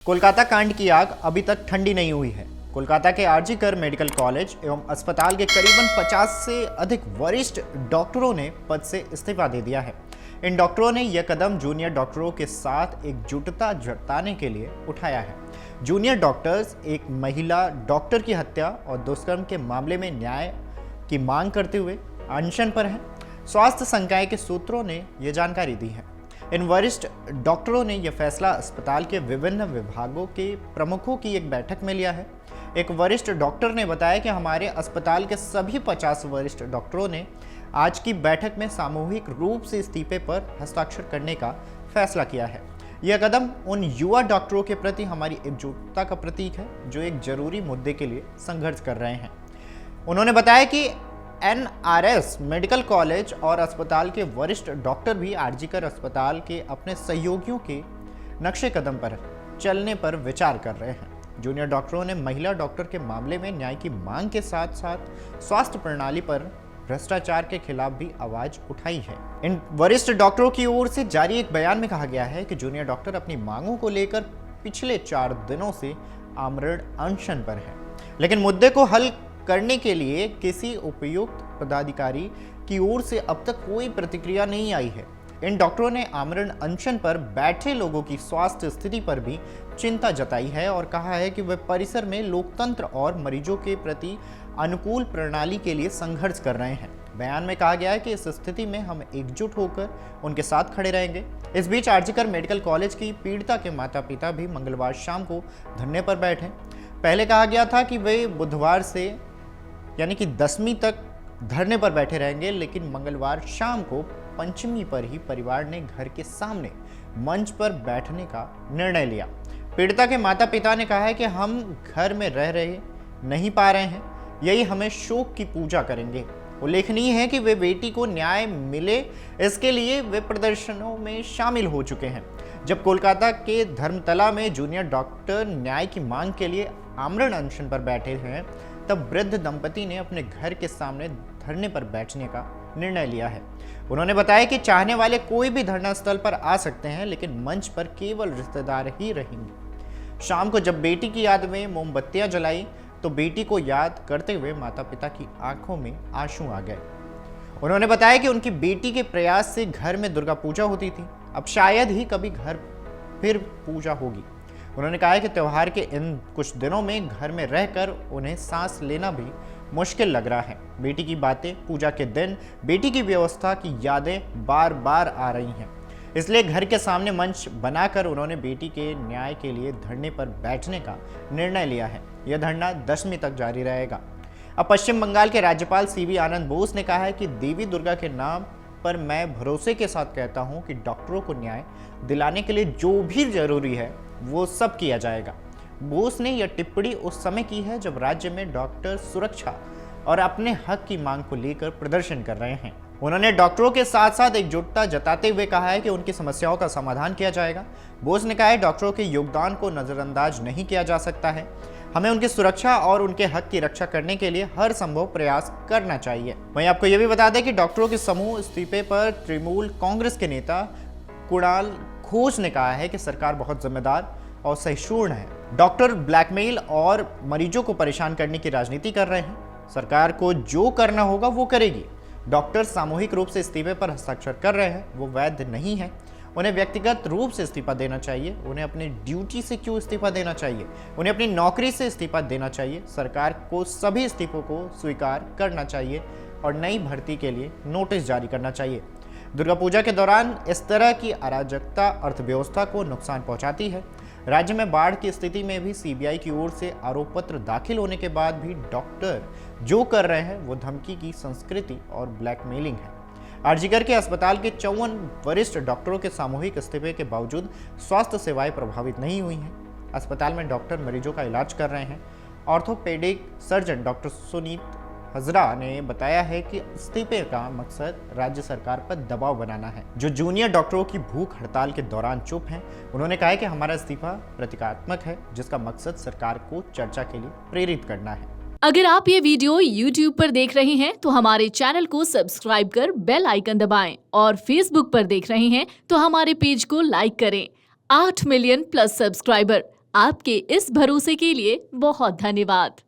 कोलकाता कांड की आग अभी तक ठंडी नहीं हुई है। कोलकाता के आरजी कर मेडिकल कॉलेज एवं अस्पताल के करीबन 50 से अधिक वरिष्ठ डॉक्टरों ने पद से इस्तीफा दे दिया है। इन डॉक्टरों ने यह कदम जूनियर डॉक्टरों के साथ एकजुटता जताने के लिए उठाया है। जूनियर डॉक्टर्स एक महिला डॉक्टर की हत्या और दुष्कर्म के मामले में न्याय की मांग करते हुए अनशन पर हैं। स्वास्थ्य संकाय के सूत्रों ने यह जानकारी दी है। इन वरिष्ठ डॉक्टरों ने यह फैसला अस्पताल के विभिन्न विभागों के प्रमुखों की एक बैठक में लिया है। एक वरिष्ठ डॉक्टर ने बताया कि हमारे अस्पताल के सभी 50 वरिष्ठ डॉक्टरों ने आज की बैठक में सामूहिक रूप से इस्तीफे पर हस्ताक्षर करने का फैसला किया है। यह कदम उन युवा डॉक्टरों के प्रति हमारी एकजुटता का प्रतीक है जो एक जरूरी मुद्दे के लिए संघर्ष कर रहे हैं। उन्होंने बताया कि एनआरएस मेडिकल कॉलेज और अस्पताल के वरिष्ठ डॉक्टर भी आरजी कर अस्पताल के अपने सहयोगियों के नक्शे कदम पर चलने पर विचार कर रहे हैं। जूनियर डॉक्टरों ने महिला डॉक्टर के मामले में न्याय की मांग के साथ साथ स्वास्थ्य प्रणाली पर भ्रष्टाचार के खिलाफ भी आवाज उठाई है। इन वरिष्ठ डॉक्टरों की ओर से जारी एक बयान में कहा गया है कि जूनियर डॉक्टर अपनी मांगों को लेकर पिछले 4 दिनों से आमरण अनशन पर है, लेकिन मुद्दे को हल करने के लिए किसी उपयुक्त पदाधिकारी की ओर से अब तक कोई प्रतिक्रिया नहीं आई है। इन डॉक्टरों ने आमरण अनशन पर बैठे लोगों की स्वास्थ्य स्थिति पर भी चिंता जताई है और कहा है कि वे परिसर में लोकतंत्र और मरीजों के प्रति अनुकूल प्रणाली के लिए संघर्ष कर रहे हैं। बयान में कहा गया है कि इस स्थिति में हम एकजुट होकर उनके साथ खड़े रहेंगे। इस बीच आरजी कर मेडिकल कॉलेज की पीड़िता के माता पिता भी मंगलवार शाम को धरने पर बैठे। पहले कहा गया था कि वे बुधवार से यानी कि 10वीं तक धरने पर बैठे रहेंगे, लेकिन मंगलवार शाम को पंचमी पर ही परिवार ने घर के सामने मंच पर बैठने का निर्णय लिया। पीड़िता के माता पिता ने कहा है कि हम घर में रह रहे नहीं पा रहे हैं, यही हमें शोक की पूजा करेंगे। उल्लेखनीय है कि वे बेटी को न्याय मिले इसके लिए वे प्रदर्शनों में शामिल हो चुके हैं। जब कोलकाता के धर्मतला में जूनियर डॉक्टर न्याय की मांग के लिए आमरण अनशन पर बैठे हैं, तब वृद्ध दंपति ने अपने घर के सामने धरने पर बैठने का निर्णय लिया है। उन्होंने बताया कि चाहने वाले कोई भी धरना स्थल पर आ सकते हैं, लेकिन मंच पर केवल रिश्तेदार ही रहेंगे। शाम को जब बेटी की याद में मोमबत्तियां जलाई तो बेटी को याद करते हुए माता पिता की आंखों में आंसू आ गए। उन्होंने बताया कि उनकी बेटी के प्रयास से घर में दुर्गा पूजा होती थी, अब शायद ही कभी घर फिर पूजा होगी। उन्होंने कहा कि त्योहार के इन कुछ दिनों में घर में रहकर उन्हें सांस लेना भी मुश्किल लग रहा है। बेटी की बातें, पूजा के दिन, बेटी की व्यवस्था की यादें बार बार आ रही हैं, इसलिए घर के सामने मंच बनाकर उन्होंने बेटी के न्याय के लिए धरने पर बैठने का निर्णय लिया है। यह धरना 10वीं तक जारी रहेगा। अब पश्चिम बंगाल के राज्यपाल सीवी आनंद बोस ने कहा है कि देवी दुर्गा के नाम पर मैं भरोसे के साथ कहता हूं कि डॉक्टरों को न्याय दिलाने के लिए जो भी जरूरी है वो सब किया जाएगा। बोस ने यह टिप्पणी उस समय की है जब राज्य में डॉक्टर सुरक्षा और अपने हक की मांग को लेकर प्रदर्शन कर रहे हैं। उन्होंने डॉक्टरों के साथ साथ एकजुटता जताते हुए कहा है कि उनकी समस्याओं का समाधान किया जाएगा। बोस ने कहा है डॉक्टरों के योगदान को नजरअंदाज नहीं किया जा सकता है, हमें उनकी सुरक्षा और उनके हक की रक्षा करने के लिए हर संभव प्रयास करना चाहिए। वहीं आपको यह भी बता दें कि डॉक्टरों के समूह इस्तीफे पर तृणमूल कांग्रेस के नेता कुणाल घोष ने कहा है कि सरकार बहुत जिम्मेदार और सहिष्णु है। डॉक्टर ब्लैकमेल और मरीजों को परेशान करने की राजनीति कर रहे हैं, सरकार को जो करना होगा वो करेगी। डॉक्टर सामूहिक रूप से इस्तीफे पर हस्ताक्षर कर रहे हैं, वो वैध नहीं है, उन्हें व्यक्तिगत रूप से इस्तीफा देना चाहिए। उन्हें अपनी ड्यूटी से क्यों इस्तीफा देना चाहिए, उन्हें अपनी नौकरी से इस्तीफा देना चाहिए। सरकार को सभी इस्तीफों को स्वीकार करना चाहिए और नई भर्ती के लिए नोटिस जारी करना चाहिए। दुर्गा पूजा के दौरान इस तरह की अराजकता अर्थव्यवस्था को नुकसान पहुंचाती है। राज्य में बाढ़ की स्थिति में भी सीबीआई की ओर से आरोप पत्र दाखिल होने के बाद भी डॉक्टर जो कर रहे हैं वो धमकी की संस्कृति और ब्लैकमेलिंग है। आरजीकर के अस्पताल के 54 वरिष्ठ डॉक्टरों के सामूहिक इस्तीफे के बावजूद स्वास्थ्य सेवाएं प्रभावित नहीं हुई हैं। अस्पताल में डॉक्टर मरीजों का इलाज कर रहे हैं। Orthopaedic surgeon doctor Sunit Hazra ने बताया है कि इस्तीफे का मकसद राज्य सरकार पर दबाव बनाना है, जो जूनियर डॉक्टरों की भूख हड़ताल के दौरान चुप हैं। उन्होंने कहा है कि हमारा इस्तीफा प्रतीकात्मक है, जिसका मकसद सरकार को चर्चा के लिए प्रेरित करना है। अगर आप ये वीडियो YouTube पर देख रहे हैं तो हमारे चैनल को सब्सक्राइब कर बेल आइकन दबाएं और Facebook पर देख रहे हैं तो हमारे पेज को लाइक करें। 8 मिलियन प्लस सब्सक्राइबर, आपके इस भरोसे के लिए बहुत धन्यवाद।